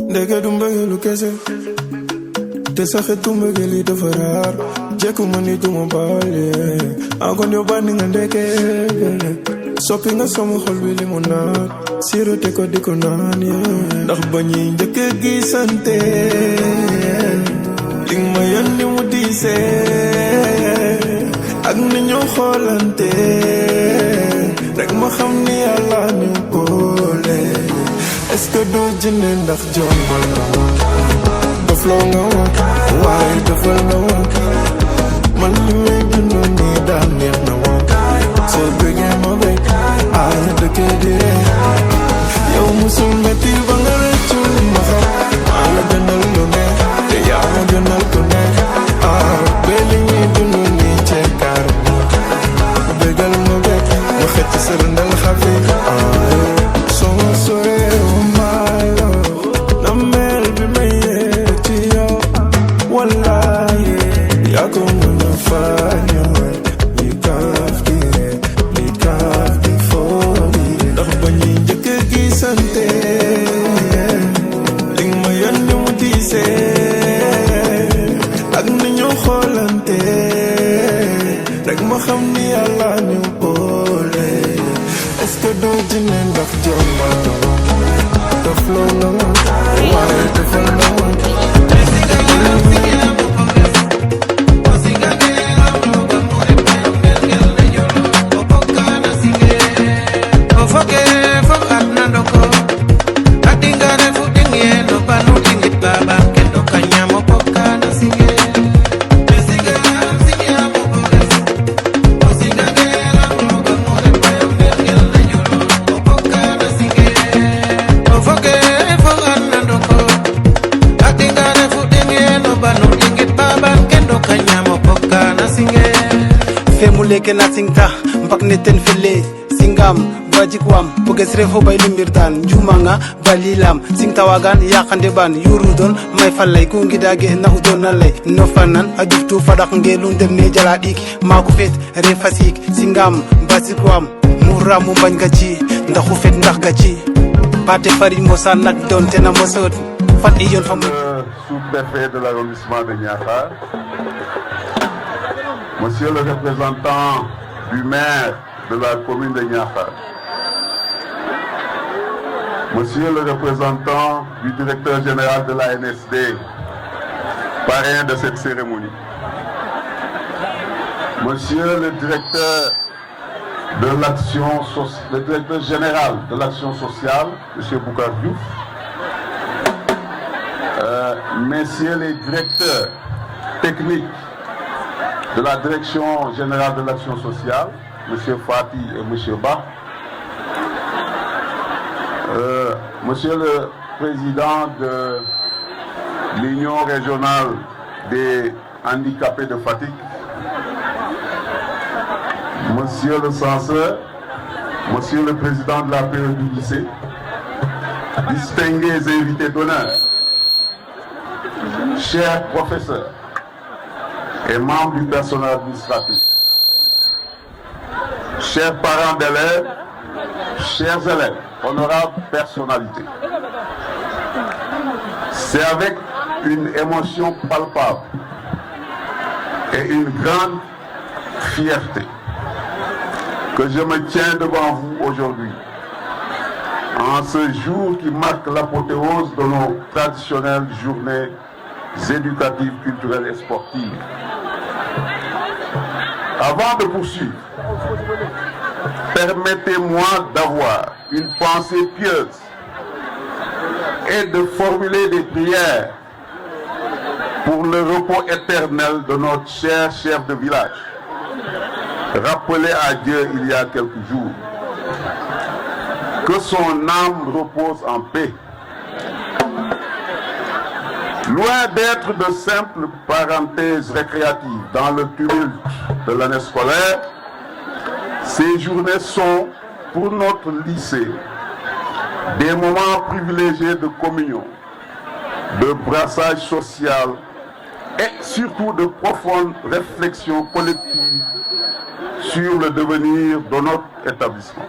Ndeke du mbëggeelu kese te saxe tu mbëggeeli dafa raar jekku ma ni du ma baale akon yo bandi nga ndeke soppi nga sama xol bi li mu naat sirote ko di ko naan ndax ba ñuy njëkk gisante li ma yónni mu diisee ak ni ñu xoolante rek ma xam ni yàlla ñu boole. Est-ce que doo jënde ndax jombal nga ma dofloo nga ma waaye dofal nga ma man li may dund nii daal neex na ma soo bëggee ma bëgg aaya dëkkee di ree yow musul metti ba nga rëccu ma xam maa la gënal lu ne te yaa ma gënal ku ne ba li ñuy dund nii ceekaar ma bëggal ma bëgg ma xëcc sa rëndal xafi soo ma soree leke na singta mbak neten fele singam wajikwam buges refo bay limbirdan jumanga balilam singta wagan yakande ban yurudon may fallay ko ngidage na udon nalay no fanan ajuftu fadak ngelun demne jaladik mako fet refasik singam basikwam muramu bañ gaci ndaxu fet ndax gaci pate fari mosa nak don tena mosot fat iyon famu sous-préfet de l'arrondissement de Niakhar, Monsieur le représentant du maire de la commune de Niakhar, Monsieur le représentant du directeur général de la NSD, parrain de cette cérémonie, Monsieur le directeur le directeur général de l'action sociale, Monsieur Boukar Diouf, Messieurs les directeurs techniques de la Direction générale de l'action sociale, M. Fati et M. Ba, Monsieur le président de l'Union régionale des handicapés de Fatick, Monsieur le censeur, Monsieur le président de la PE du lycée, distingués invités d'honneur, chers professeurs et membres du personnel administratif, chers parents d'élèves, chers élèves, honorables personnalités, c'est avec une émotion palpable et une grande fierté que je me tiens devant vous aujourd'hui, en ce jour qui marque l'apothéose de nos traditionnelles journées éducatives, culturelles et sportives. Avant de poursuivre, permettez-moi d'avoir une pensée pieuse et de formuler des prières pour le repos éternel de notre cher chef de village, rappelé à Dieu il y a quelques jours. Que son âme repose en paix. Loin d'être de simples parenthèses récréatives dans le tumulte de l'année scolaire, ces journées sont, pour notre lycée, des moments privilégiés de communion, de brassage social et surtout de profonde réflexion collective sur le devenir de notre établissement.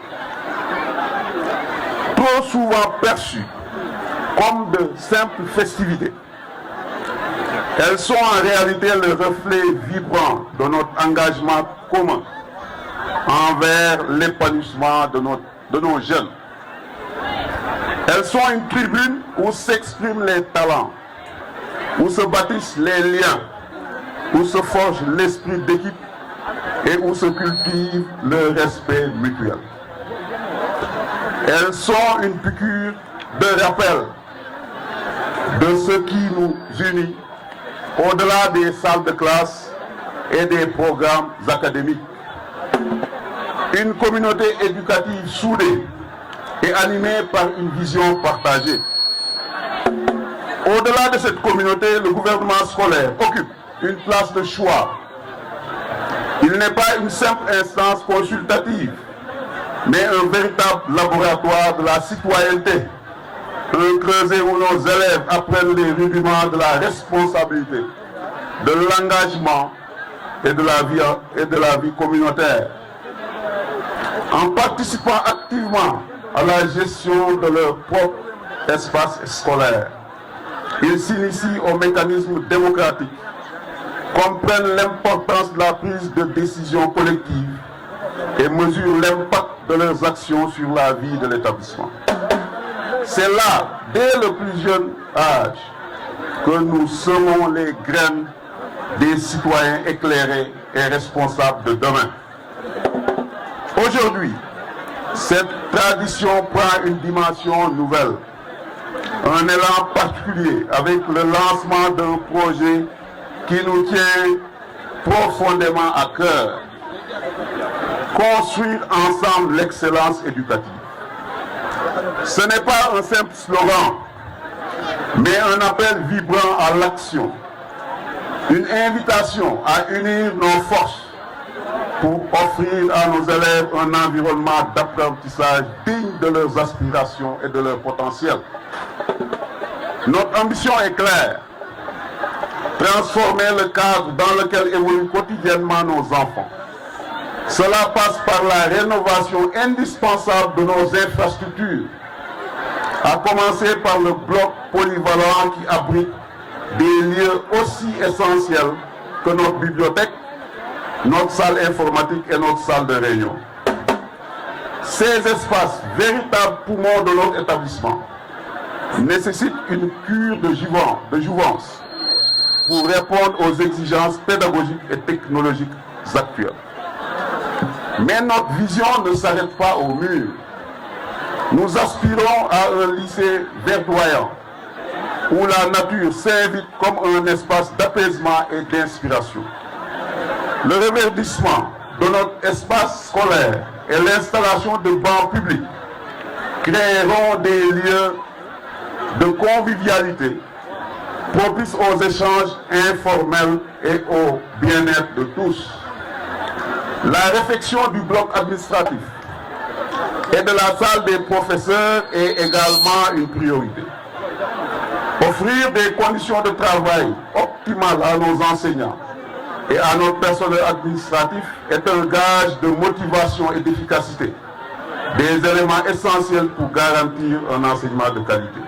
Trop souvent perçues comme de simples festivités, elles sont en réalité le reflet vibrant de notre engagement commun envers l'épanouissement de nos jeunes. Elles sont une tribune où s'expriment les talents, où se bâtissent les liens, où se forge l'esprit d'équipe et où se cultive le respect mutuel. Elles sont une piqûre de rappel de ce qui nous unit au-delà des salles de classe et des programmes académiques. Une communauté éducative soudée et animée par une vision partagée. Au-delà de cette communauté, le gouvernement scolaire occupe une place de choix. Il n'est pas une simple instance consultative, mais un véritable laboratoire de la citoyenneté, un creuset où nos élèves apprennent les rudiments de la responsabilité, de l'engagement et de la vie communautaire. En participant activement à la gestion de leur propre espace scolaire, ils s'initient au mécanisme démocratique, comprennent l'importance de la prise de décision collective et mesurent l'impact de leurs actions sur la vie de l'établissement. C'est là, dès le plus jeune âge, que nous semons les graines des citoyens éclairés et responsables de demain. Aujourd'hui, cette tradition prend une dimension nouvelle, un élan particulier avec le lancement d'un projet qui nous tient profondément à cœur. Construire ensemble l'excellence éducative. Ce n'est pas un simple slogan, mais un appel vibrant à l'action. Une invitation à unir nos forces pour offrir à nos élèves un environnement d'apprentissage digne de leurs aspirations et de leur potentiel. Notre ambition est claire. Transformer le cadre dans lequel évoluent quotidiennement nos enfants. Cela passe par la rénovation indispensable de nos infrastructures, à commencer par le bloc polyvalent qui abrite des lieux aussi essentiels que notre bibliothèque, notre salle informatique et notre salle de réunion. Ces espaces, véritables poumons de notre établissement, nécessitent une cure de jouvence pour répondre aux exigences pédagogiques et technologiques actuelles. Mais notre vision ne s'arrête pas au mur. Nous aspirons à un lycée verdoyant, où la nature s'invite comme un espace d'apaisement et d'inspiration. Le reverdissement de notre espace scolaire et l'installation de bancs publics créeront des lieux de convivialité propices aux échanges informels et au bien-être de tous. La réfection du bloc administratif et de la salle des professeurs est également une priorité. Offrir des conditions de travail optimales à nos enseignants et à notre personnel administratif est un gage de motivation et d'efficacité, des éléments essentiels pour garantir un enseignement de qualité.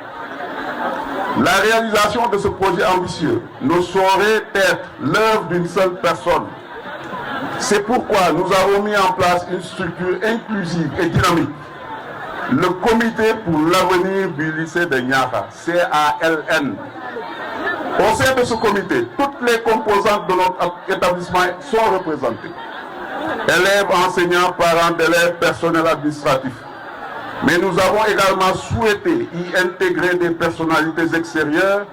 La réalisation de ce projet ambitieux ne saurait être l'œuvre d'une seule personne. C'est pourquoi nous avons mis en place une structure inclusive et dynamique, le Comité pour l'avenir du lycée de Niakhar, CALN. Au sein de ce comité, toutes les composantes de notre établissement sont représentées. Élèves, enseignants, parents d'élèves, personnel administratif. Mais nous avons également souhaité y intégrer des personnalités extérieures,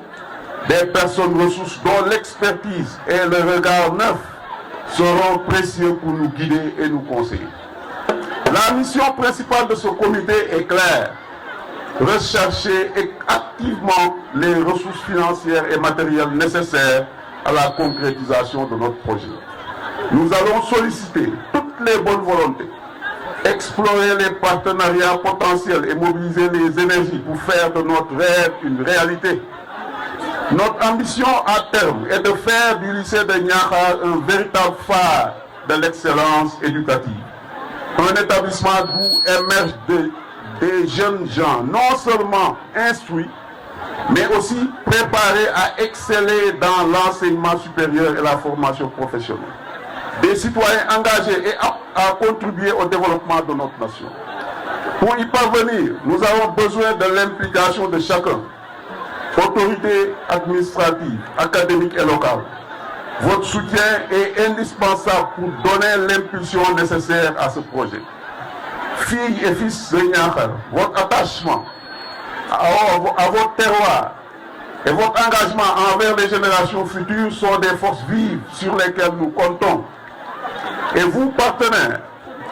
des personnes ressources dont l'expertise et le regard neuf seront précieux pour nous guider et nous conseiller. La mission principale de ce comité est claire: rechercher activement les ressources financières et matérielles nécessaires à la concrétisation de notre projet. Nous allons solliciter toutes les bonnes volontés, explorer les partenariats potentiels et mobiliser les énergies pour faire de notre rêve une réalité. Notre ambition à terme est de faire du lycée de Niakhar un véritable phare de l'excellence éducative. Un établissement d'où émergent des jeunes gens non seulement instruits, mais aussi préparés à exceller dans l'enseignement supérieur et la formation professionnelle. Des citoyens engagés et aptes à contribuer au développement de notre nation. Pour y parvenir, nous avons besoin de l'implication de chacun, autorités administratives, académiques et locales. Votre soutien est indispensable pour donner l'impulsion nécessaire à ce projet. Filles et fils de Niakhar, votre attachement à votre terroir et votre engagement envers les générations futures sont des forces vives sur lesquelles nous comptons. Et vous, partenaires,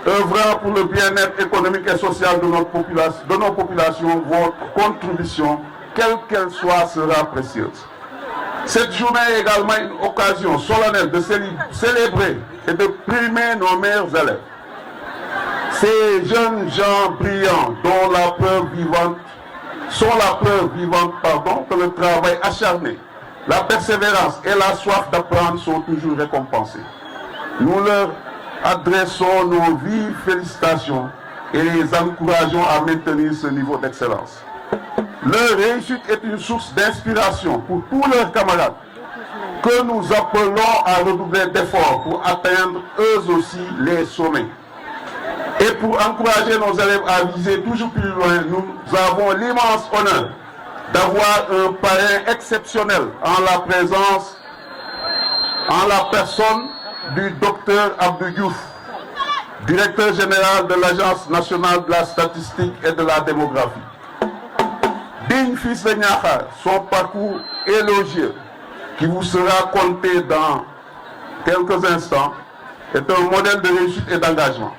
œuvrant pour le bien-être économique et social de nos populations, votre contribution, quelle qu'elle soit, sera précieuse. Cette journée est également une occasion solennelle de célébrer et de primer nos meilleurs élèves. Ces jeunes gens brillants dont la preuve vivante que le travail acharné, la persévérance et la soif d'apprendre sont toujours récompensés. Nous leur adressons nos vives félicitations et les encourageons à maintenir ce niveau d'excellence. Leur réussite est une source d'inspiration pour tous leurs camarades que nous appelons à redoubler d'efforts pour atteindre eux aussi les sommets. Et pour encourager nos élèves à viser toujours plus loin, nous avons l'immense honneur d'avoir un parrain exceptionnel en la personne du docteur Abdou Diouf, directeur général de l'Agence nationale de la statistique et de la démographie. Digne fils de Niakhar, son parcours élogieux, qui vous sera compté dans quelques instants, est un modèle de réussite et d'engagement.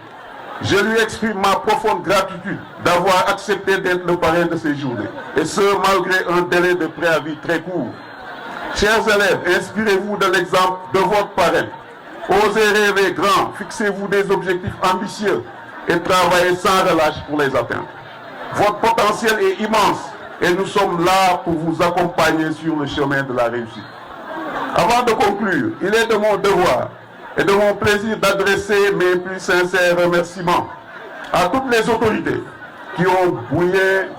Je lui exprime ma profonde gratitude d'avoir accepté d'être le parrain de ces journées, et ce malgré un délai de préavis très court. Chers élèves, inspirez-vous de l'exemple de votre parrain. Osez rêver grand, fixez-vous des objectifs ambitieux et travaillez sans relâche pour les atteindre. Votre potentiel est immense et nous sommes là pour vous accompagner sur le chemin de la réussite. Avant de conclure, il est de mon devoir et de mon plaisir d'adresser mes plus sincères remerciements à toutes les autorités qui ont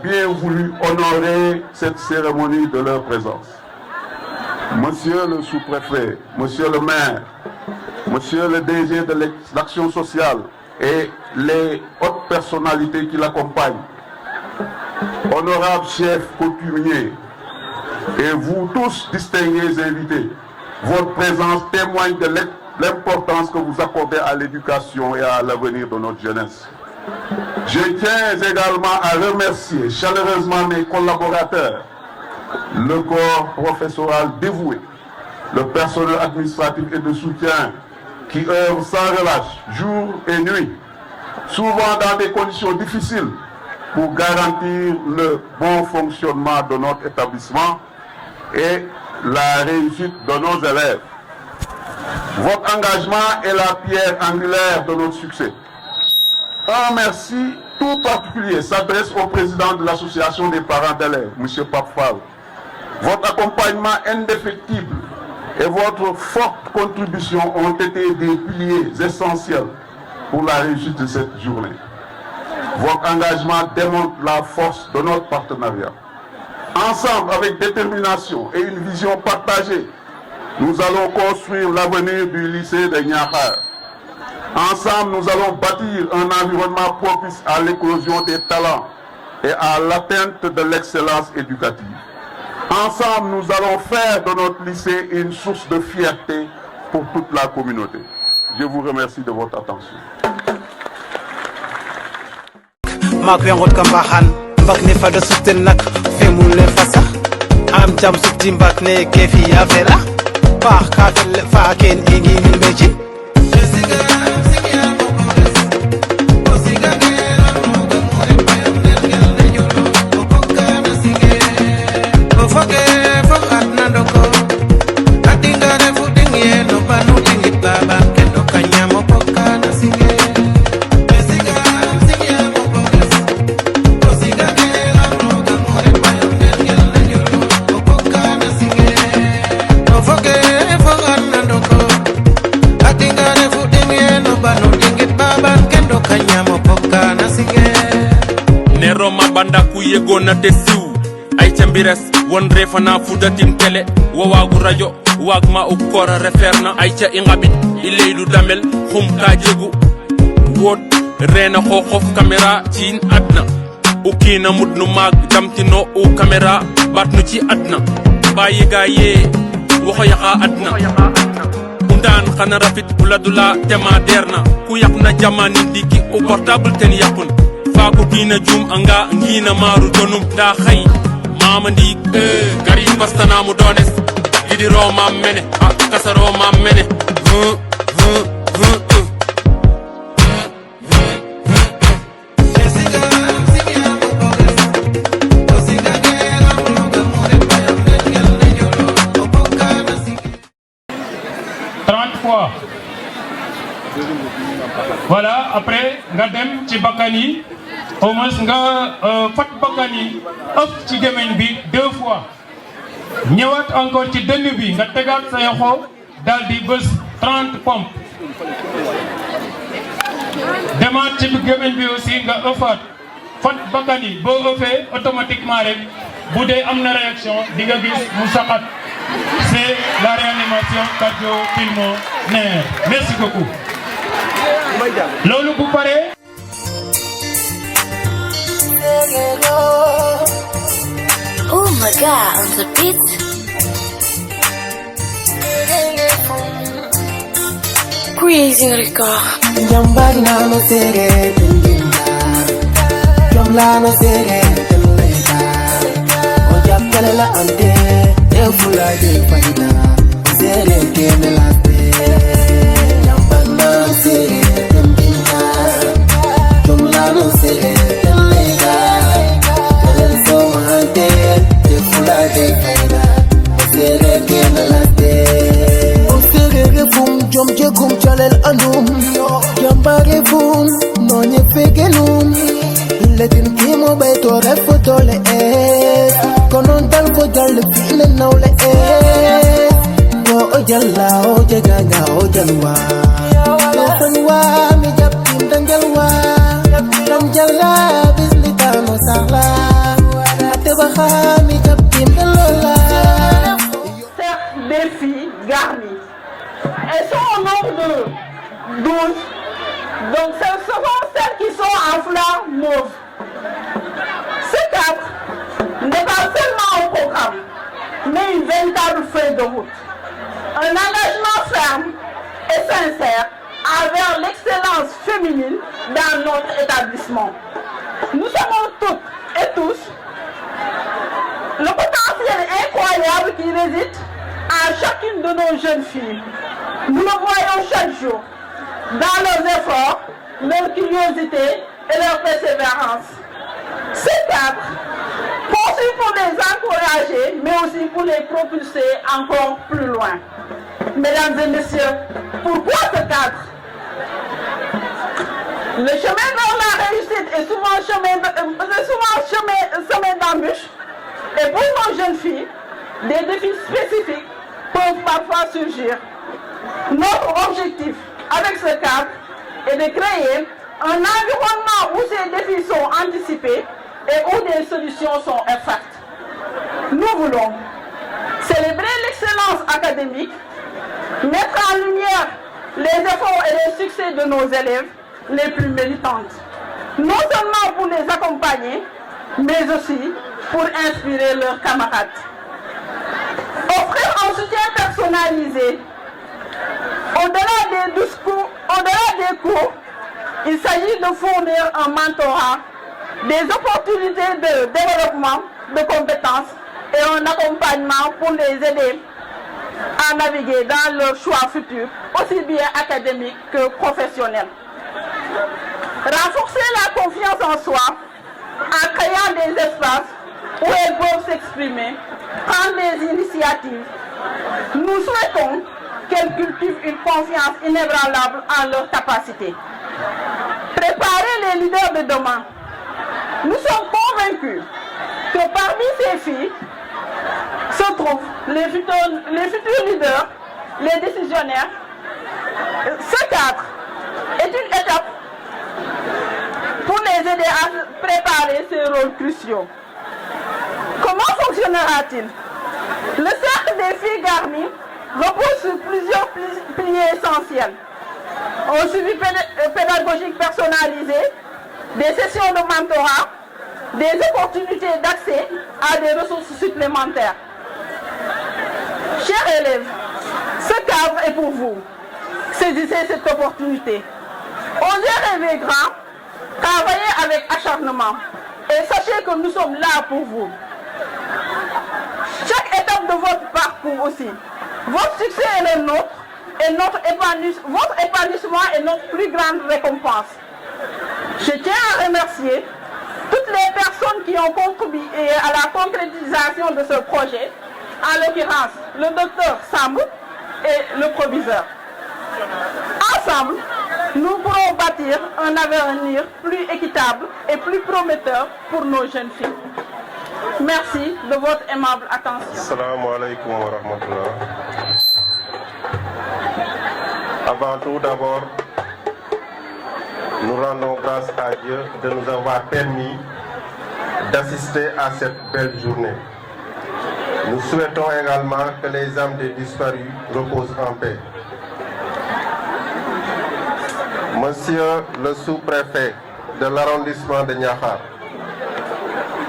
bien voulu honorer cette cérémonie de leur présence. Monsieur le sous-préfet, monsieur le maire, monsieur le DG de l'action sociale et les hautes personnalités qui l'accompagnent, honorables chefs coutumiers et vous tous distingués invités, votre présence témoigne de l'importance que vous accordez à l'éducation et à l'avenir de notre jeunesse. Je tiens également à remercier chaleureusement mes collaborateurs, le corps professoral dévoué, le personnel administratif et de soutien qui œuvrent sans relâche, jour et nuit, souvent dans des conditions difficiles, pour garantir le bon fonctionnement de notre établissement et la réussite de nos élèves. Votre engagement est la pierre angulaire de notre succès. Un merci tout particulier s'adresse au président de l'association des parents d'élèves, M. Pape Fall. Votre accompagnement indéfectible et votre forte contribution ont été des piliers essentiels pour la réussite de cette journée. Votre engagement démontre la force de notre partenariat. Ensemble, avec détermination et une vision partagée, nous allons construire l'avenir du lycée de Niakhar. Ensemble, nous allons bâtir un environnement propice à l'éclosion des talents et à l'atteinte de l'excellence éducative. Ensemble, nous allons faire de notre lycée une source de fierté pour toute la communauté. Je vous remercie de votre attention. banda ku yegona te siw ay ca mbires won refana fudatin tele wo wagu radio wagma u kora referna ay ca ingabit ileydu damel khum ka jegu wot rena khof camera cin adna u kina mudnu mag damtino u camera batnu ci adna bayi gaye waxo yaqa adna undan khana rafit buladula tema derna ku yakna jamani diki u portable ten yakun faku kina jum anga ngina maru donum da khay mama ndik gari pastana mu dones didi ro mam mene kasaro mam mene Voilà, après, Gadem, Tchibakani, au moins, Fat Bakani, off Tchigemenbi, 2 fois. Nyawat encore Tchidenubi, Gategat Sayaho, Daldi Bus, 30 pompes. Demain, Tchigemenbi aussi, Gafat, Fat Bakani, Bo Ofe, automatiquement, Boudé Amna réaction, Digagis, Moussakat. C'est la réanimation cardio-pulmonaire. Merci beaucoup. Lolo Boupare. Oh my god, on the beat. Crazy record. Jambag na no sere tindinda. Jamla no sere tindinda. Oja kalela ante, e fula de faida. Sere kemela te. Jambag na sere tindinda. Jamla no sere tindinda. Sere so ante, e fula de faida. Sere kemela te. O sere refum jom jegum chalel anum. Jambare fum no nye fegelum. Letin kimo beto refoto le konon dal ko dal fina nawle no ojalla ojaganga ojalwa no fanwa mi japtim dangalwa dam jalla bislita no sala ateba mi japtim dalola. Des filles garnies. Elles sont au nombre de 12. Donc ce sont celles qui sont en fleurs mauves. Ces 4 n'est pas seulement un programme, mais une véritable feuille de route. Un engagement ferme et sincère envers l'excellence féminine dans notre établissement. Nous savons toutes et tous le potentiel incroyable qui réside en chacune de nos jeunes filles. Nous le voyons chaque jour dans leurs efforts, leur curiosité et leur persévérance. Ces 4 conçus pour les encourager, mais aussi pour les propulser encore plus loin. Mesdames et messieurs, pourquoi ce cadre? Le chemin vers la réussite est souvent semé d'embûches. Et pour nos jeunes filles, des défis spécifiques peuvent parfois surgir. Notre objectif avec ce cadre est de créer un environnement où ces défis sont anticipés et où des solutions sont offertes. Nous voulons célébrer l'excellence académique, mettre en lumière les efforts et les succès de nos élèves les plus méritantes, non seulement pour les accompagner, mais aussi pour inspirer leurs camarades. Offrir un soutien personnalisé, au-delà des cours, il s'agit de fournir un mentorat, des opportunités de développement de compétences et un accompagnement pour les aider à naviguer dans leurs choix futurs, aussi bien académiques que professionnels. Renforcer la confiance en soi en créant des espaces où elles peuvent s'exprimer, prendre des initiatives. Nous souhaitons qu'elles cultivent une confiance inébranlable en leurs capacités. Préparer les leaders de demain. Nous sommes convaincus que parmi ces filles se trouvent les futurs leaders, les décisionnaires. Ce cadre est une étape pour les aider à préparer ces rôles cruciaux. Comment fonctionnera-t-il? Le cercle des filles garnies repose sur plusieurs piliers essentiels. Un suivi pédagogique personnalisé, des sessions de mentorat, des opportunités d'accès à des ressources supplémentaires. Chers élèves, ce cadre est pour vous. Saisissez cette opportunité. Osez rêver grand, travaillez avec acharnement et sachez que nous sommes là pour vous. Chaque étape de votre parcours aussi, votre succès est le nôtre et votre épanouissement est notre plus grande récompense. Je tiens à remercier toutes les personnes qui ont contribué à la concrétisation de ce projet, en l'occurrence le docteur Samb et le proviseur. Ensemble, nous pourrons bâtir un avenir plus équitable et plus prometteur pour nos jeunes filles. Merci de votre aimable attention. Assalamu alaikum wa rahmatullah. Avant tout, d'abord, nous rendons grâce à Dieu de nous avoir permis d'assister à cette belle journée. Nous souhaitons également que les âmes des disparus reposent en paix. Monsieur le sous-préfet de l'arrondissement de Niakhar,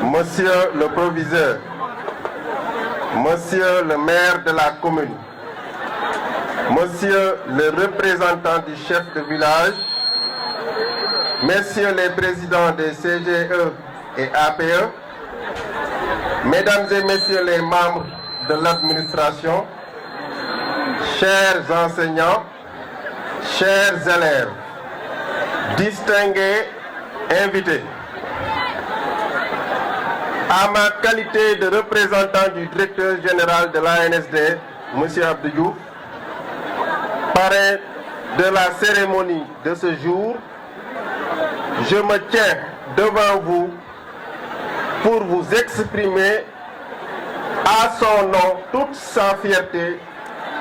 Monsieur le proviseur, Monsieur le maire de la commune, Monsieur le représentant du chef de village, Messieurs les présidents des CGE et APE, Mesdames et Messieurs les membres de l'administration, chers enseignants, chers élèves, distingués invités, à ma qualité de représentant du directeur général de l'ANSD, M. Abdou Diouf, parrain de la cérémonie de ce jour, je me tiens devant vous pour vous exprimer à son nom toute sa fierté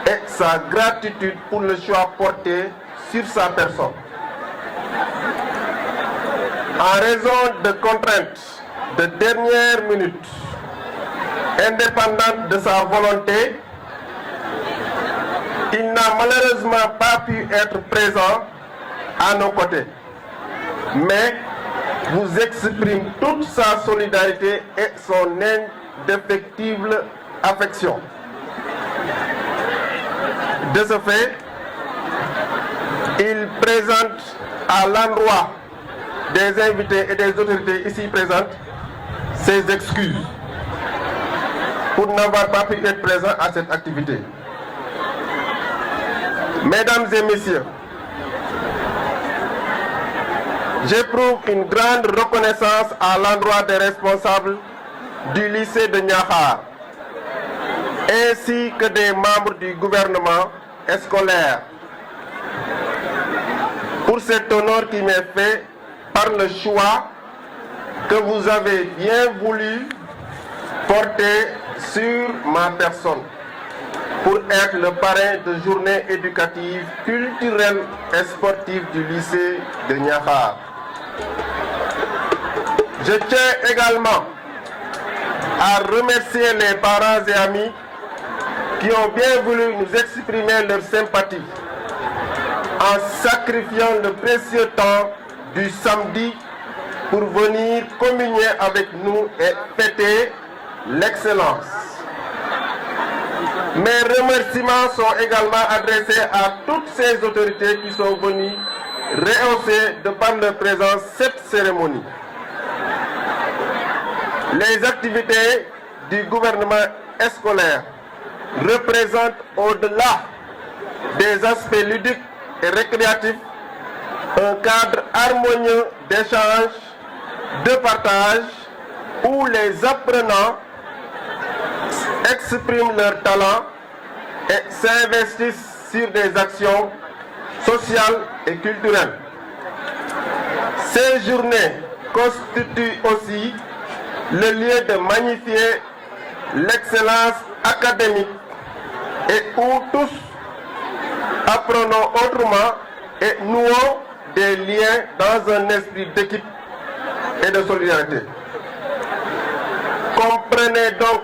et sa gratitude pour le choix porté sur sa personne. En raison de contraintes de dernière minute, indépendantes de sa volonté, il n'a malheureusement pas pu être présent à nos côtés, mais vous exprime toute sa solidarité et son indéfectible affection. De ce fait, il présente à l'endroit des invités et des autorités ici présentes ses excuses pour n'avoir pas pu être présent à cette activité. Mesdames et messieurs, j'éprouve une grande reconnaissance à l'endroit des responsables du lycée de Niakhar, ainsi que des membres du gouvernement scolaire pour cet honneur qui m'est fait par le choix que vous avez bien voulu porter sur ma personne pour être le parrain de journée éducative, culturelle et sportive du lycée de Niakhar. Je tiens également à remercier les parents et amis qui ont bien voulu nous exprimer leur sympathie en sacrifiant le précieux temps du samedi pour venir communier avec nous et fêter l'excellence. Mes remerciements sont également adressés à toutes ces autorités qui sont venues rehausser de par leur présence cette cérémonie. Les activités du gouvernement scolaire représentent au-delà des aspects ludiques et récréatifs un cadre harmonieux d'échange, de partage où les apprenants expriment leur talent et s'investissent sur des actions sociales et culturelles. Ces journées constituent aussi le lieu de magnifier l'excellence académique et où tous apprenons autrement et nouons des liens dans un esprit d'équipe et de solidarité. Comprenez donc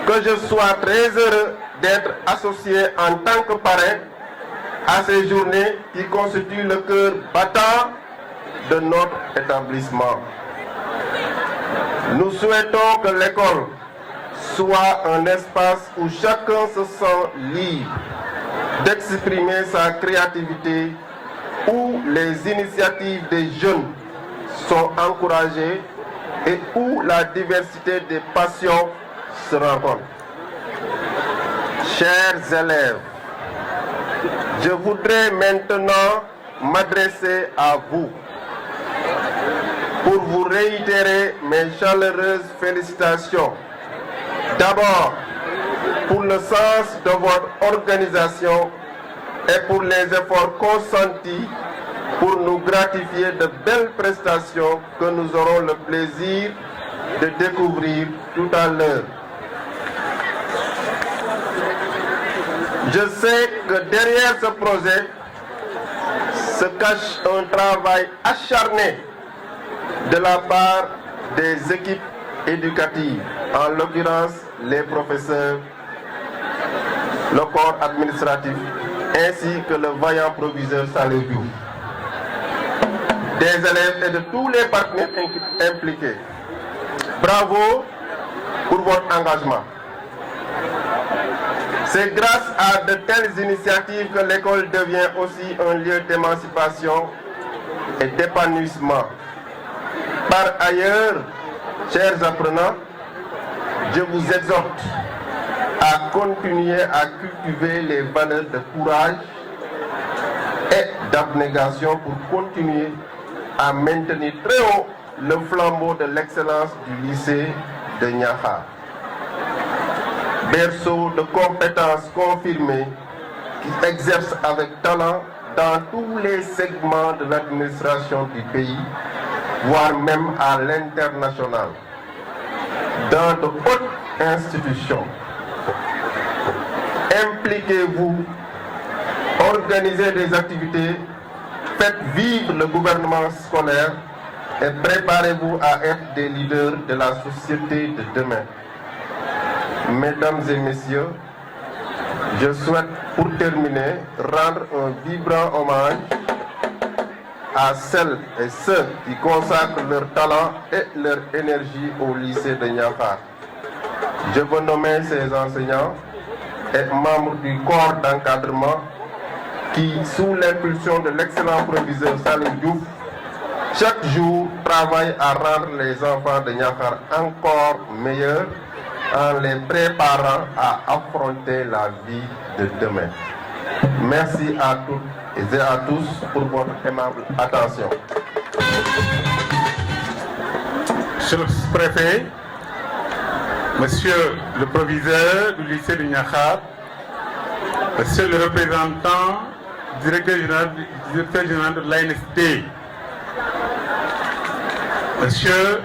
que je sois très heureux d'être associé en tant que parrain à ces journées qui constituent le cœur battant de notre établissement. Nous souhaitons que l'école soit un espace où chacun se sent libre d'exprimer sa créativité, où les initiatives des jeunes sont encouragées et où la diversité des passions se rencontre. Chers élèves, je voudrais maintenant m'adresser à vous pour vous réitérer mes chaleureuses félicitations. D'abord, pour le sens de votre organisation et pour les efforts consentis pour nous gratifier de belles prestations que nous aurons le plaisir de découvrir tout à l'heure. Je sais que derrière ce projet se cache un travail acharné de la part des équipes éducatives, en l'occurrence les professeurs, le corps administratif, ainsi que le vaillant proviseur Saleh Diouf, des élèves et de tous les partenaires impliqués. Bravo pour votre engagement. C'est grâce à de telles initiatives que l'école devient aussi un lieu d'émancipation et d'épanouissement. Par ailleurs, chers apprenants, je vous exhorte à continuer à cultiver les valeurs de courage et d'abnégation pour continuer à maintenir très haut le flambeau de l'excellence du lycée de Niakhar. Berceau de compétences confirmées qui exercent avec talent dans tous les segments de l'administration du pays, voire même à l'international, dans de hautes institutions. Impliquez-vous, organisez des activités, faites vivre le gouvernement scolaire et préparez-vous à être des leaders de la société de demain. Mesdames et messieurs, je souhaite pour terminer rendre un vibrant hommage à celles et ceux qui consacrent leur talent et leur énergie au lycée de Niakhar. Je veux nommer ces enseignants et membres du corps d'encadrement qui, sous l'impulsion de l'excellent proviseur Saleh Diouf, chaque jour travaillent à rendre les enfants de Niakhar encore meilleurs en les préparant à affronter la vie de demain. Merci à toutes et à tous pour votre aimable attention. Monsieur le préfet, Monsieur le proviseur du lycée de Niakhar, Monsieur le représentant, directeur général de l'ANST, Monsieur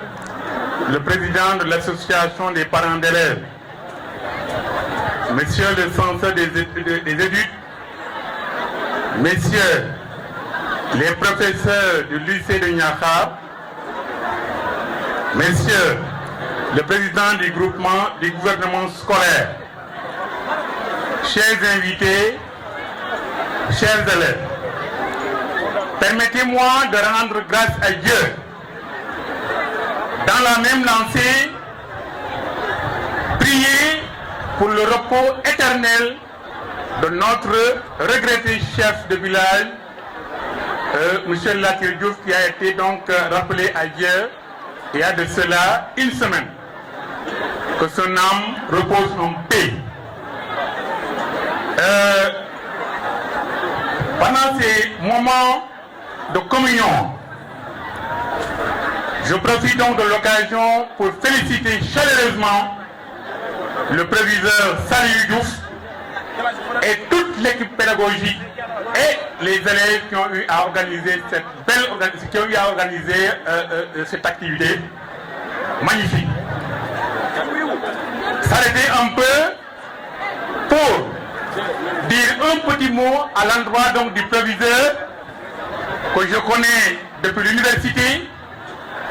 le président de l'association des parents d'élèves, Monsieur le censeur des études, Messieurs les professeurs du lycée de Niakhar, Messieurs le président du groupement du gouvernement scolaire, chers invités, chers élèves, permettez-moi de rendre grâce à Dieu dans la même lancée, prier pour le repos éternel de notre regretté chef de village, M. Latir Diouf, qui a été donc rappelé à Dieu il y a de cela une semaine. Que son âme repose en paix. Pendant ces moments de communion, je profite donc de l'occasion pour féliciter chaleureusement le proviseur Saliou Diouf et toute l'équipe pédagogique et les élèves qui ont eu à organiser cette activité magnifique. S'arrêter un peu pour dire un petit mot à l'endroit donc du proviseur que je connais depuis l'université,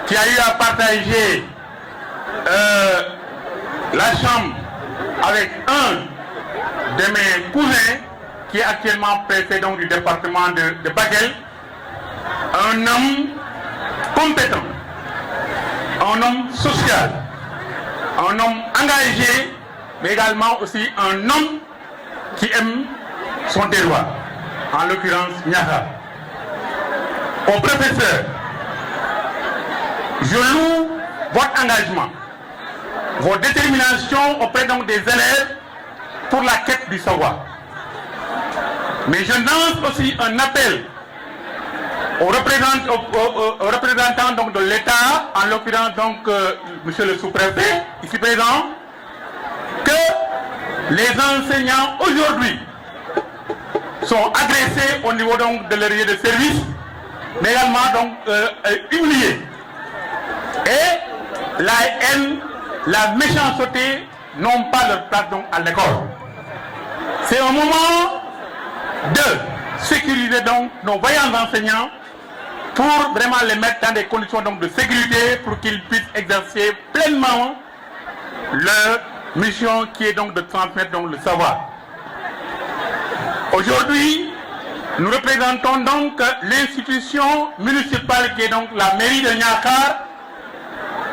qui a eu à partager la chambre avec un de mes cousins qui est actuellement préfet donc du département de Bakel, un homme compétent, un homme social, un homme engagé, mais également aussi un homme qui aime son terroir, en l'occurrence Niakhar. Au professeur, je loue votre engagement, votre détermination auprès donc des élèves pour la quête du savoir. Mais je lance aussi un appel aux représentants donc de l'État, en l'occurrence donc monsieur le sous-préfet, ici présent, que les enseignants aujourd'hui sont agressés au niveau donc de leur lieu de service, mais également donc humiliés. Et la haine, la méchanceté n'ont pas leur place donc à l'école. C'est un moment de sécuriser donc nos vaillants enseignants pour vraiment les mettre dans des conditions donc de sécurité pour qu'ils puissent exercer pleinement leur mission qui est donc de transmettre donc le savoir. Aujourd'hui, nous représentons donc l'institution municipale qui est donc la mairie de Niakhar,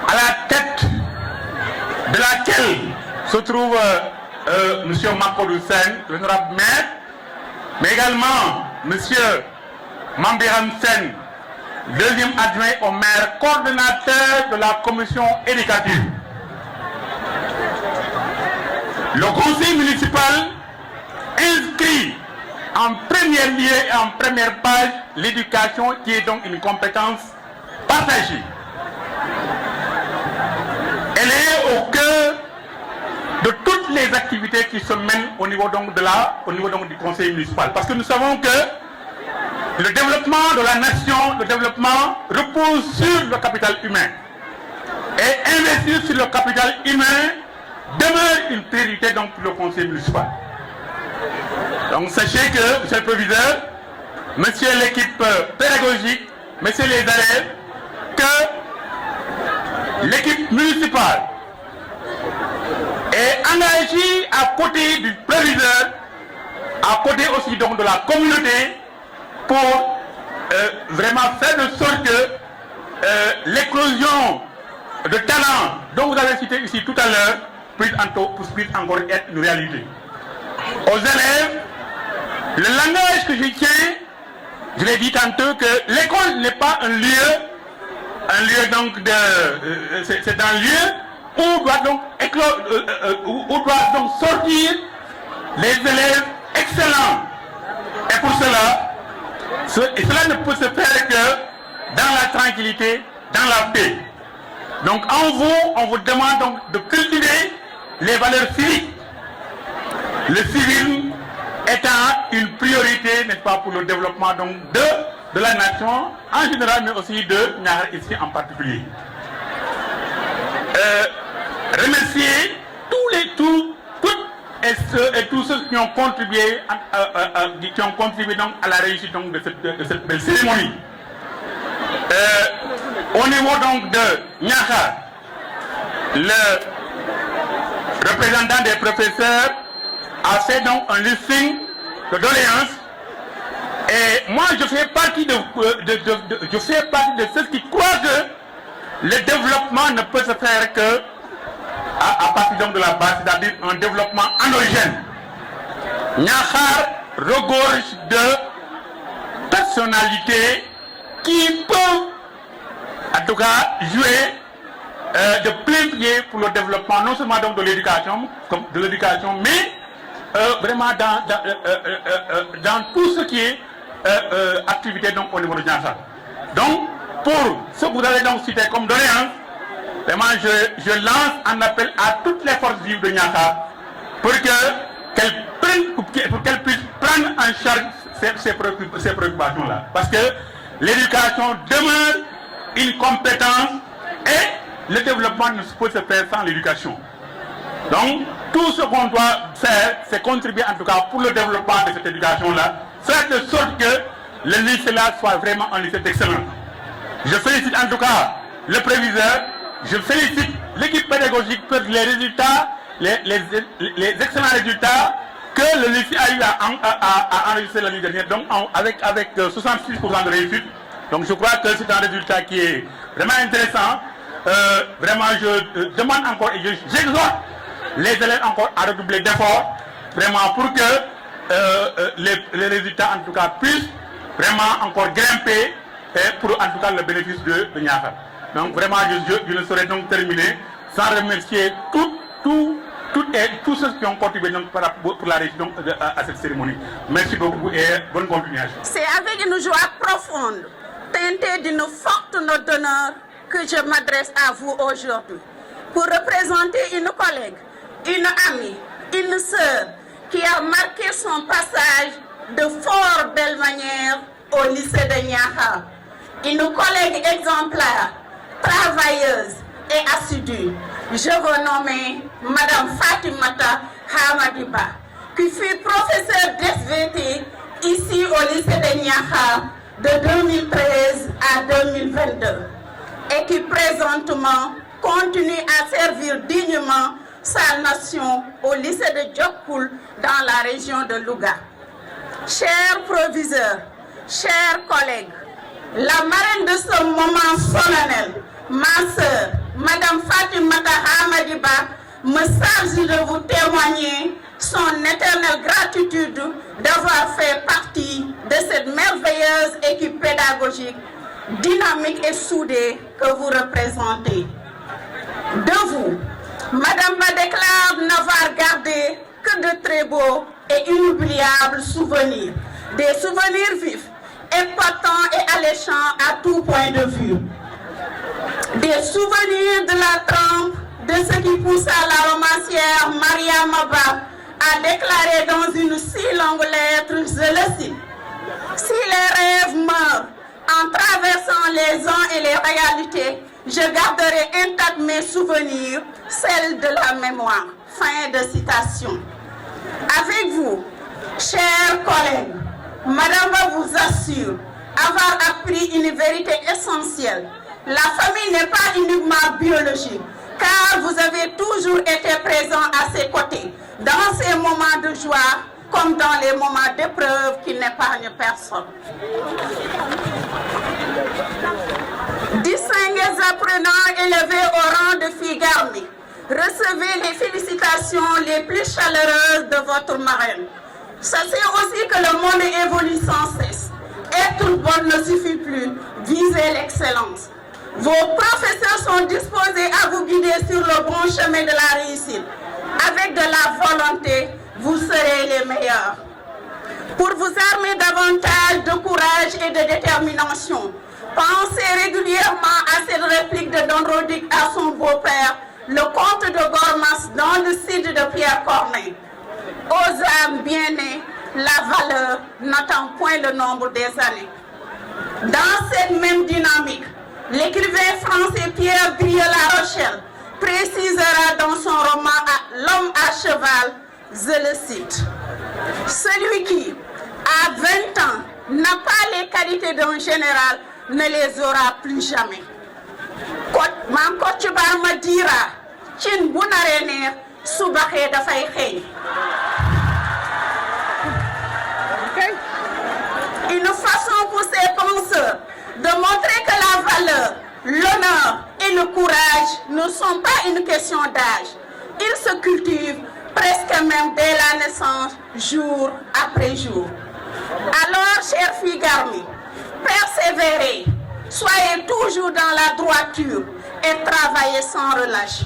à la tête de laquelle se trouve M. Makodou Sen, l'honorable maire, mais également M. Mambiram Sen, deuxième adjoint au maire, coordonnateur de la commission éducative. Le conseil municipal inscrit en premier lieu et en première page l'éducation qui est donc une compétence partagée. Elle est au cœur de toutes les activités qui se mènent au niveau donc du conseil municipal. Parce que nous savons que le développement de la nation, le développement repose sur le capital humain. Et investir sur le capital humain demeure une priorité donc pour le conseil municipal. Donc sachez que, monsieur le proviseur, monsieur l'équipe pédagogique, messieurs les élèves, que l'équipe municipale est engagée à côté du proviseur, à côté aussi donc de la communauté, pour vraiment faire de sorte que l'éclosion de talent dont vous avez cité ici tout à l'heure puisse encore être une réalité. Aux élèves, le langage que je tiens, je l'ai dit tantôt que l'école n'est pas un lieu donc de... c'est un lieu où doit donc sortir les élèves excellents. Et pour cela, cela ne peut se faire que dans la tranquillité, dans la paix. Donc en vous, on vous demande donc de cultiver les valeurs civiques, le civisme, étant une priorité, n'est-ce pas, pour le développement donc, de la nation en général, mais aussi de Niakhar ici en particulier. Remercier tous ceux qui ont contribué, donc, à la réussite donc, de cette belle cérémonie. Au niveau donc de Niakhar, le représentant des professeurs a fait donc un listing de doléances. Et moi, je fais partie de ceux qui croient que le développement ne peut se faire que à partir donc de la base, c'est-à-dire un développement endogène. Niakhar regorge de personnalités qui peuvent, en tout cas, jouer de plein pied pour le développement, non seulement donc de l'éducation, mais vraiment dans tout ce qui est activité donc, au niveau de Niakhar. Donc, pour ce que vous avez donc cité comme doléance, vraiment je lance un appel à toutes les forces vives de Niakhar pour qu'elles puissent prendre en charge ces préoccupations-là. Parce que l'éducation demeure une compétence et le développement ne peut se faire sans l'éducation. Donc, tout ce qu'on doit faire, c'est contribuer en tout cas pour le développement de cette éducation-là, faire de sorte que le lycée-là soit vraiment un lycée d'excellence. Je félicite en tout cas le préviseur, je félicite l'équipe pédagogique pour les résultats, les excellents résultats que le lycée a eu à enregistrer l'année dernière, donc avec 66% de réussite. Donc je crois que c'est un résultat qui est vraiment intéressant. Vraiment, je demande encore et j'exhorte les élèves encore à redoubler d'efforts, vraiment pour que les résultats en tout cas puissent vraiment encore grimper pour en tout cas le bénéfice de Niakhar. Donc vraiment, je ne saurais donc terminer sans remercier tous ceux qui ont contribué donc pour la réussite à cette cérémonie. Merci beaucoup et bonne continuation. C'est avec une joie profonde, teintée d'une forte note d'honneur, que je m'adresse à vous aujourd'hui pour représenter une collègue, une amie, une sœur qui a marqué son passage de fort belle manière au lycée de Niakhar. Une collègue exemplaire, travailleuse et assidue. Je veux nommer Madame Fatimata Hamadiba, qui fut professeure d'SVT ici au lycée de Niakhar de 2013 à 2022 et qui présentement continue à servir dignement sa nation au lycée de Djokpoul dans la région de Louga. Chers proviseurs, chers collègues, la marraine de ce moment solennel, ma sœur, Madame Fatimata Hamadiba, me charge de vous témoigner son éternelle gratitude d'avoir fait partie de cette merveilleuse équipe pédagogique, dynamique et soudée que vous représentez. De vous, Madame me déclare n'avoir gardé que de très beaux et inoubliables souvenirs, des souvenirs vifs, impactants et alléchants à tout point de vue. Des souvenirs de la trempe de ce qui poussa la romancière Maria Maba à déclarer dans une si longue lettre, je le cite, « Si les rêves meurent en traversant les ans et les réalités, je garderai intacts mes souvenirs, celles de la mémoire. » Fin de citation. Avec vous, chers collègues, Madame vous assure avoir appris une vérité essentielle. La famille n'est pas uniquement biologique, car vous avez toujours été présent à ses côtés, dans ces moments de joie comme dans les moments d'épreuve qui n'épargnent personne. Distingués apprenants élevés au rang de filles garnies, recevez les félicitations les plus chaleureuses de votre marraine. Sachez aussi que le monde évolue sans cesse. Être bonne ne suffit plus, visez l'excellence. Vos professeurs sont disposés à vous guider sur le bon chemin de la réussite. Avec de la volonté, vous serez les meilleurs. Pour vous armer davantage de courage et de détermination, pensez régulièrement à cette réplique de Don Rodic à son beau-père, le comte de Gormas, dans le site de Pierre Corneille. Aux âmes bien nées, la valeur n'attend point le nombre des années. Dans cette même dynamique, l'écrivain français Pierre Brieux-La Rochelle précisera dans son roman L'homme à cheval, je le cite, « Celui qui, à 20 ans, n'a pas les qualités d'un général, ne les aura plus jamais. » Mam Kocc Barma dira, « Cin bu naree neex su baxee dafay xeeñ. » Une façon pour ces penseurs de montrer que la valeur, l'honneur et le courage ne sont pas une question d'âge. Ils se cultivent presque même dès la naissance, jour après jour. Alors, chères filles garnies, persévérez, soyez toujours dans la droiture et travaillez sans relâche.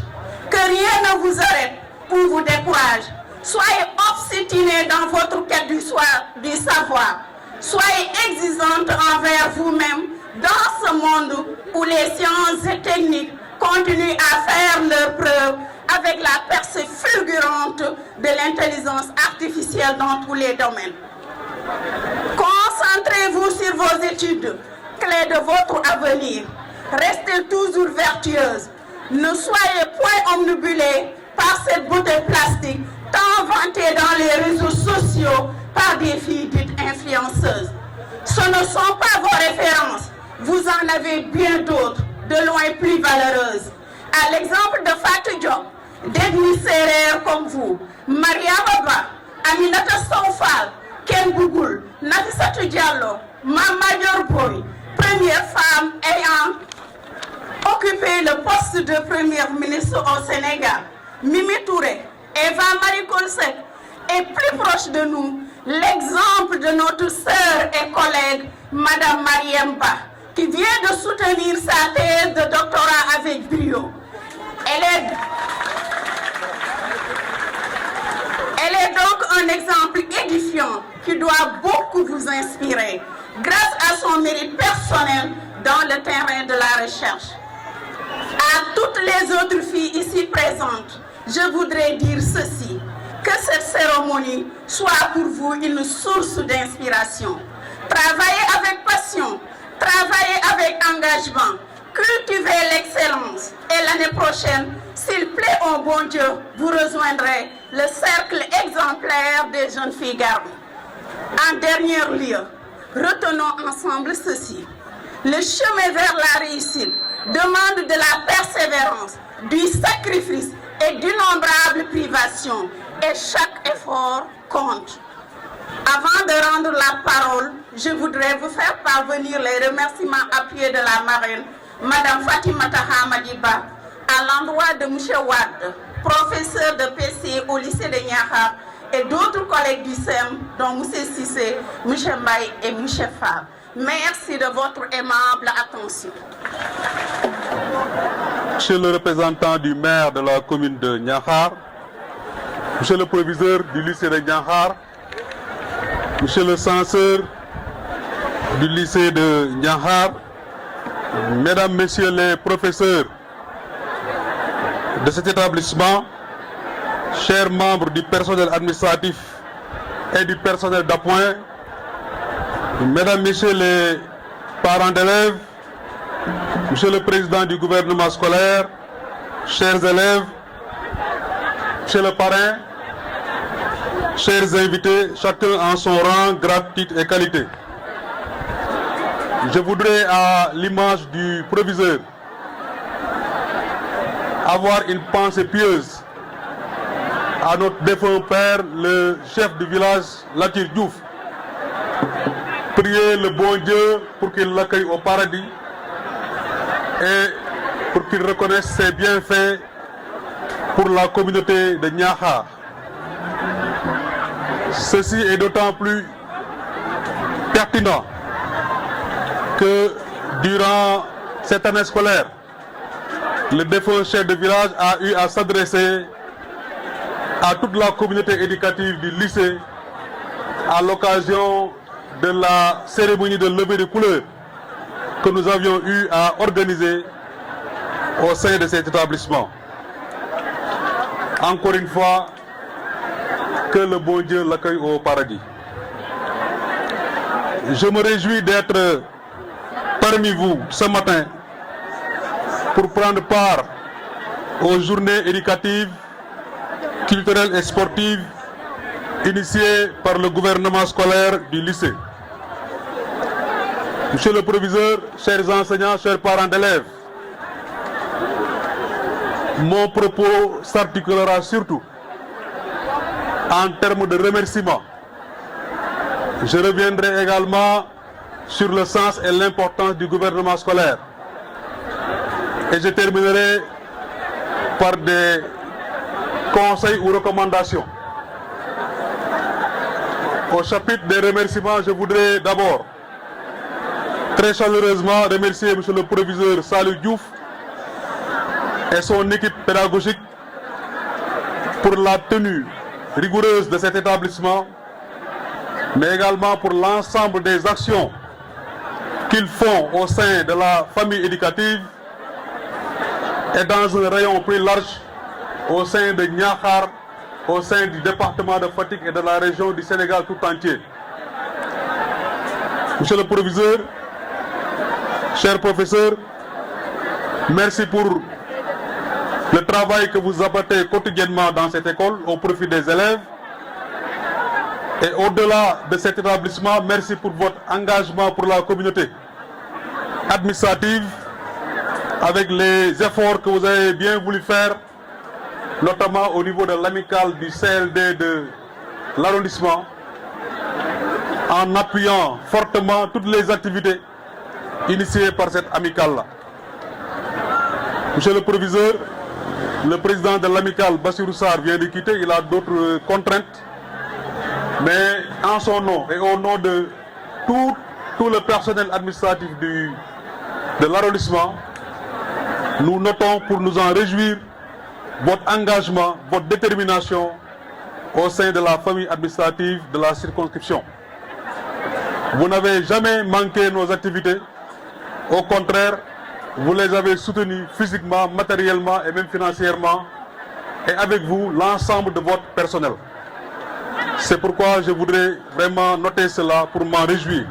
Que rien ne vous arrête ou vous décourage. Soyez obstinés dans votre quête du savoir. Soyez exigeantes envers vous-même dans ce monde où les sciences et techniques continuent à faire leurs preuves avec la percée fulgurante de l'intelligence artificielle dans tous les domaines. Concentrez-vous sur vos études, clés de votre avenir. Restez toujours vertueuses. Ne soyez point omnibulés par cette beauté plastique tant vantée dans les réseaux sociaux par des filles dites influenceuses. Ce ne sont pas vos références. Vous en avez bien d'autres, de loin plus valeureuses. À l'exemple de Fatou Diop, d'ethnie sérère comme vous, Maria Baba, Aminata Sow Fall, Ken Bougoul, Nafissatou Diallo, Mame Madior Boye, première femme ayant occupé le poste de première ministre au Sénégal, Mimi Touré, Eva Marie Coll Seck, et plus proche de nous, l'exemple de notre sœur et collègue, Madame Marième Ba, qui vient de soutenir sa thèse de doctorat avec brio. Elle est donc un exemple édifiant qui doit beaucoup vous inspirer, grâce à son mérite personnel dans le terrain de la recherche. À toutes les autres filles ici présentes, je voudrais dire ceci, que cette cérémonie soit pour vous une source d'inspiration. Travaillez avec passion, travaillez avec engagement, cultivez l'excellence et l'année prochaine, s'il plaît au bon Dieu, vous rejoindrez le cercle exemplaire des jeunes filles garnies. En dernier lieu, retenons ensemble ceci. Le chemin vers la réussite demande de la persévérance, du sacrifice et d'innombrables privations. Et chaque effort compte. Avant de rendre la parole, je voudrais vous faire parvenir les remerciements appuyés de la marraine, Madame Fatimata Hamadiba, à l'endroit de M. Wade, professeur de PC au lycée de Niakhar, et d'autres collègues du SEM, dont M. Sissé, M. Mbaye et M. Fab. Merci de votre aimable attention. Monsieur le représentant du maire de la commune de Niakhar, Monsieur le proviseur du lycée de Niakhar, Monsieur le censeur du lycée de Niakhar, Mesdames, Messieurs les professeurs de cet établissement, chers membres du personnel administratif et du personnel d'appoint, Mesdames, Messieurs les parents d'élèves, Monsieur le président du gouvernement scolaire, chers élèves, Monsieur le parrain, chers invités, chacun en son rang, grade, titre et qualité. Je voudrais, à l'image du proviseur, avoir une pensée pieuse à notre défunt père, le chef du village, Latir Diouf. Prier le bon Dieu pour qu'il l'accueille au paradis et pour qu'il reconnaisse ses bienfaits pour la communauté de Niakhar. Ceci est d'autant plus pertinent que durant cette année scolaire, le défunt chef de village a eu à s'adresser à toute la communauté éducative du lycée à l'occasion de la cérémonie de levée de couleurs que nous avions eu à organiser au sein de cet établissement. Encore une fois, que le bon Dieu l'accueille au paradis. je me réjouis d'être parmi vous ce matin pour prendre part aux journées éducatives, culturelles et sportives initiées par le gouvernement scolaire du lycée. Monsieur le proviseur, chers enseignants, chers parents d'élèves, mon propos s'articulera surtout en termes de remerciements. Je reviendrai également sur le sens et l'importance du gouvernement scolaire. Et je terminerai par des conseils ou recommandations. Au chapitre des remerciements, je voudrais d'abord très chaleureusement remercier M. le proviseur Salou Diouf et son équipe pédagogique pour la tenue rigoureuse de cet établissement, mais également pour l'ensemble des actions qu'ils font au sein de la famille éducative et dans un rayon plus large au sein de Niakhar, au sein du département de Fatick et de la région du Sénégal tout entier. Monsieur le proviseur, chers professeurs, merci pour le travail que vous apportez quotidiennement dans cette école au profit des élèves. Et au-delà de cet établissement, merci pour votre engagement pour la communauté administrative avec les efforts que vous avez bien voulu faire, notamment au niveau de l'amicale du CLD de l'arrondissement, en appuyant fortement toutes les activités initiées par cette amicale-là. Monsieur le proviseur, le président de l'amicale, Bassirou Sarr, vient de quitter, il a d'autres contraintes. Mais en son nom et au nom de tout le personnel administratif de l'arrondissement, nous notons pour nous en réjouir votre engagement, votre détermination au sein de la famille administrative de la circonscription. Vous n'avez jamais manqué nos activités. Au contraire, vous les avez soutenues physiquement, matériellement et même financièrement. Et avec vous, l'ensemble de votre personnel. C'est pourquoi je voudrais vraiment noter cela pour m'en réjouir.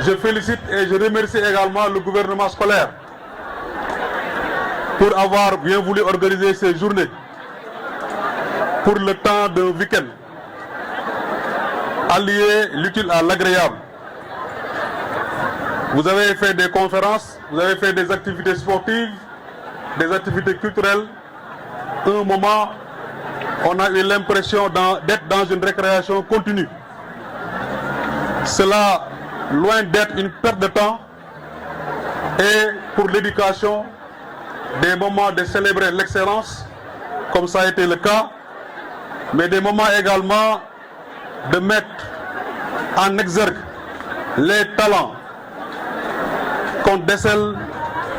Je félicite et je remercie également le gouvernement scolaire pour avoir bien voulu organiser ces journées pour le temps d'un week-end, allier l'utile à l'agréable. Vous avez fait des conférences, vous avez fait des activités sportives, des activités culturelles. Un moment, on a eu l'impression d'être dans une récréation continue. Cela, loin d'être une perte de temps, et pour l'éducation, des moments de célébrer l'excellence, comme ça a été le cas, mais des moments également de mettre en exergue les talents qu'on décèle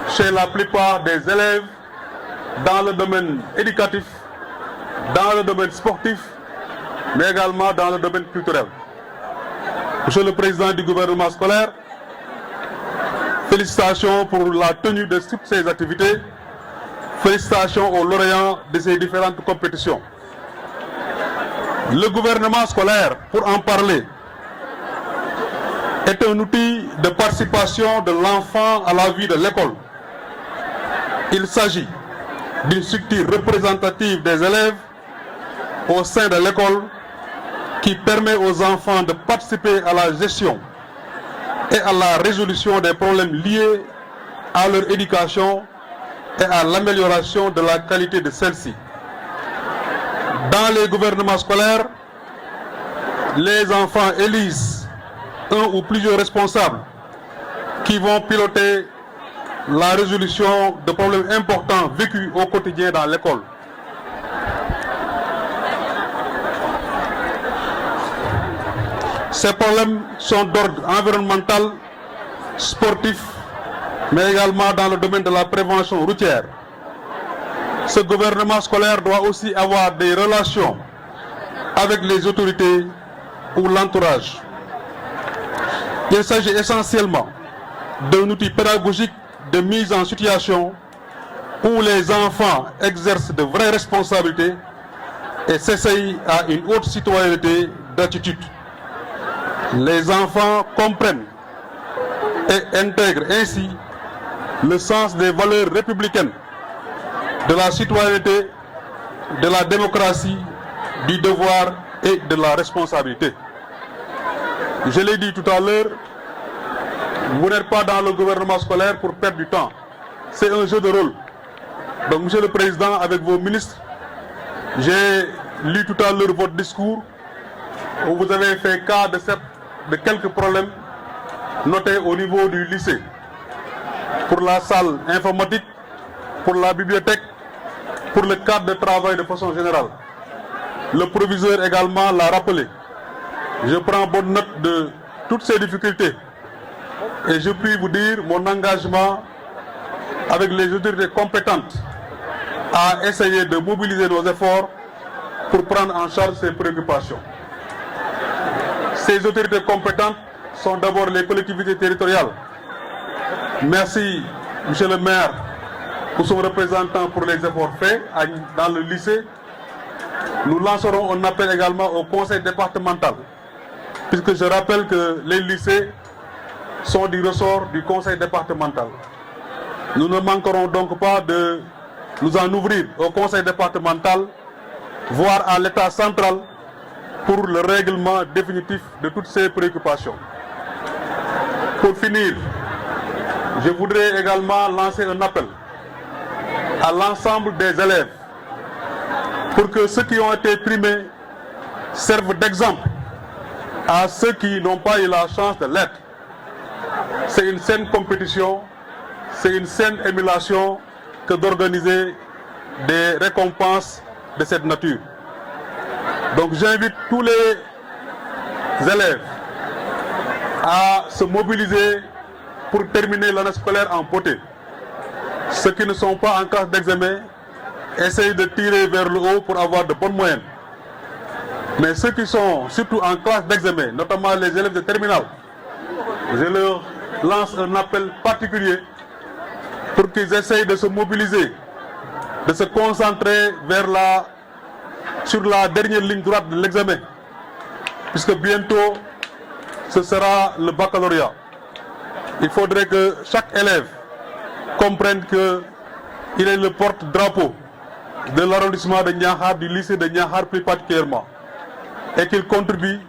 chez la plupart des élèves dans le domaine éducatif, dans le domaine sportif, mais également dans le domaine culturel. Monsieur le Président du gouvernement scolaire, félicitations pour la tenue de toutes ces activités. Félicitations aux lauréats de ces différentes compétitions. Le gouvernement scolaire, pour en parler, est un outil de participation de l'enfant à la vie de l'école. Il s'agit d'une structure représentative des élèves au sein de l'école qui permet aux enfants de participer à la gestion et à la résolution des problèmes liés à leur éducation et à l'amélioration de la qualité de celle-ci. Dans les gouvernements scolaires, les enfants élisent un ou plusieurs responsables qui vont piloter la résolution de problèmes importants vécus au quotidien dans l'école. Ces problèmes sont d'ordre environnemental, sportif, mais également dans le domaine de la prévention routière. Ce gouvernement scolaire doit aussi avoir des relations avec les autorités ou l'entourage. Il s'agit essentiellement d'un outil pédagogique de mise en situation où les enfants exercent de vraies responsabilités et s'essayent à une haute citoyenneté d'attitude. les enfants comprennent et intègrent ainsi le sens des valeurs républicaines, de la citoyenneté, de la démocratie, du devoir et de la responsabilité. Je l'ai dit tout à l'heure, vous n'êtes pas dans le gouvernement scolaire pour perdre du temps. C'est un jeu de rôle. Donc, Monsieur le Président, avec vos ministres, j'ai lu tout à l'heure votre discours où vous avez fait cas de quelques problèmes notés au niveau du lycée. Pour la salle informatique, pour la bibliothèque, pour le cadre de travail de façon générale. Le proviseur également l'a rappelé. Je prends bonne note de toutes ces difficultés et je puis vous dire mon engagement avec les autorités compétentes à essayer de mobiliser nos efforts pour prendre en charge ces préoccupations. Ces autorités compétentes sont d'abord les collectivités territoriales. Merci, Monsieur le maire, pour son représentant pour les efforts faits dans le lycée. Nous lancerons un appel également au conseil départemental, puisque je rappelle que les lycées sont du ressort du conseil départemental. Nous ne manquerons donc pas de nous en ouvrir au conseil départemental, voire à l'État central, pour le règlement définitif de toutes ces préoccupations. Pour finir, je voudrais également lancer un appel à l'ensemble des élèves pour que ceux qui ont été primés servent d'exemple à ceux qui n'ont pas eu la chance de l'être. C'est une saine compétition, c'est une saine émulation que d'organiser des récompenses de cette nature. Donc j'invite tous les élèves à se mobiliser pour terminer l'année scolaire en beauté. Ceux qui ne sont pas en classe d'examen essayent de tirer vers le haut pour avoir de bonnes moyennes. Mais ceux qui sont surtout en classe d'examen, notamment les élèves de terminale, je leur lance un appel particulier pour qu'ils essayent de se mobiliser, de se concentrer sur la dernière ligne droite de l'examen, puisque bientôt ce sera le baccalauréat. Il faudrait que chaque élève comprenne qu'il est le porte-drapeau de l'arrondissement de Niakhar, du lycée de Niakhar plus particulièrement, et qu'il contribue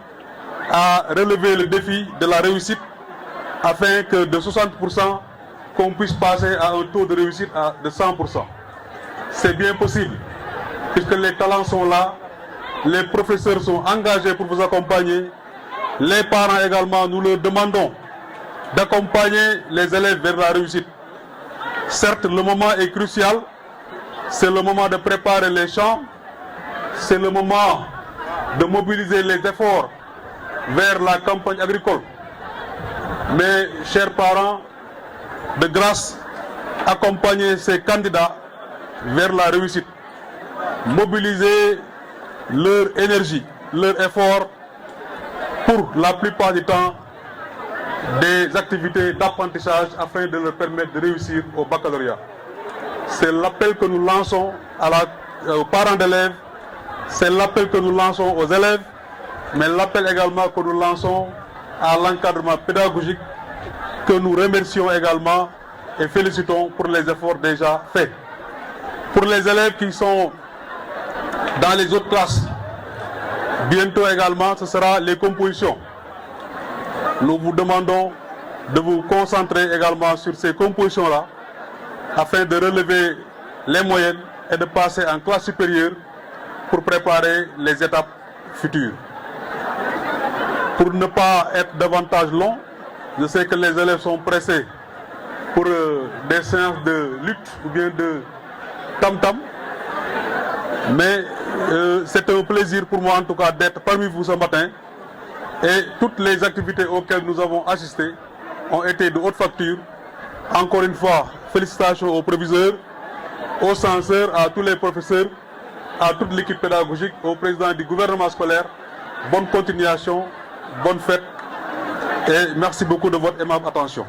à relever le défi de la réussite afin que de 60%, qu'on puisse passer à un taux de réussite de 100%. C'est bien possible, puisque les talents sont là, les professeurs sont engagés pour vous accompagner, les parents également, nous leur demandons d'accompagner les élèves vers la réussite. Certes, le moment est crucial, c'est le moment de préparer les champs, c'est le moment de mobiliser les efforts vers la campagne agricole. Mais, chers parents, de grâce, accompagner ces candidats vers la réussite. Mobiliser leur énergie, leur effort pour la plupart du temps des activités d'apprentissage afin de leur permettre de réussir au baccalauréat. C'est l'appel que nous lançons aux parents d'élèves, c'est l'appel que nous lançons aux élèves, mais l'appel également que nous lançons à l'encadrement pédagogique que nous remercions également et félicitons pour les efforts déjà faits. Pour les élèves qui sont dans les autres classes, bientôt également, ce sera les compositions. Nous vous demandons de vous concentrer également sur ces compositions-là afin de relever les moyennes et de passer en classe supérieure pour préparer les étapes futures. Pour ne pas être davantage long, je sais que les élèves sont pressés pour des séances de lutte ou bien de tam-tam, mais c'est un plaisir pour moi en tout cas d'être parmi vous ce matin et toutes les activités auxquelles nous avons assisté ont été de haute facture. Encore une fois, félicitations aux proviseurs, aux censeurs, à tous les professeurs, à toute l'équipe pédagogique, au président du gouvernement scolaire. Bonne continuation, bonne fête et merci beaucoup de votre aimable attention.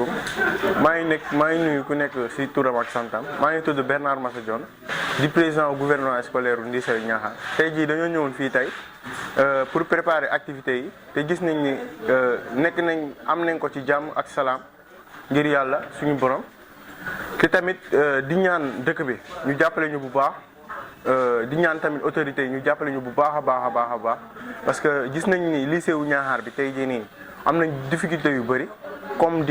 asalaamaaleykum maa ngi nuyu ku nekk ci turam ak santam maa ngi tudd Bernard Massa Dione di président gouvernement scolaire u Ndissel Niakhar tey jii dañoo ñëwoon fii tey pour préparer activités yi te gis nañ ni am nañ ko ci jàmm ak salaam ngir yàlla suñu borom te tamit di ñaan dëkk bi ñu jàppale ñu bu baax di ñaan tamit autorités yi ñu jàppale ñu bu baax a baax parce que gis nañ ni lycée wu Niakhar bi tey jii nii am nañ difficulté yu bëri comme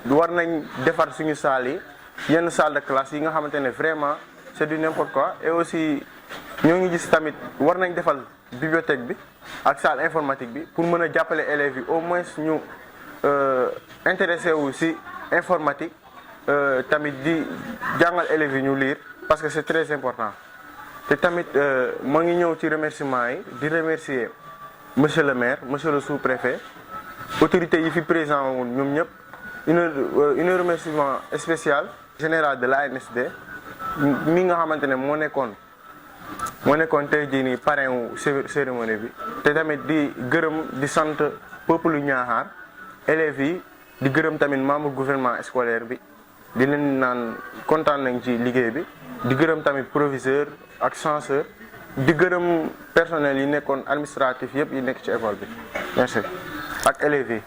war nañ defar suñu salle yi yenn salle de classe yi nga xamante ne vraiment c'est du n'importe quoi et aussi ñoo ngi gis tamit war nañ defal bibliothèque bi ak salle informatique bi pour mën a jàppale élèves yi au moins ñu intéressé wu ci informatique tamit di jàngal élèves yi ñu lire parce que c'est très important te tamit moo ngi ñëw ci remerciement yi di remercier monsieur le maire monsieur le sous-préfet autorités yi fi présent woon ñoom ñëpp une remerciement spécial général de l'ANSD mi nga xamante ne moo nekkoon tey jii nii parrain wu cérémonie bi te tamit di gërëm di sant peuple Niakhar élèves yi di gërëm tamit membre gouvernement scolaire bi di leen naan kontaan nañ ci liggéey bi di gërëm tamit proviseur ak censeur di gërëm personnel yi nekkoon administratif yëpp yi nekk ci école bi merci ak élèves yi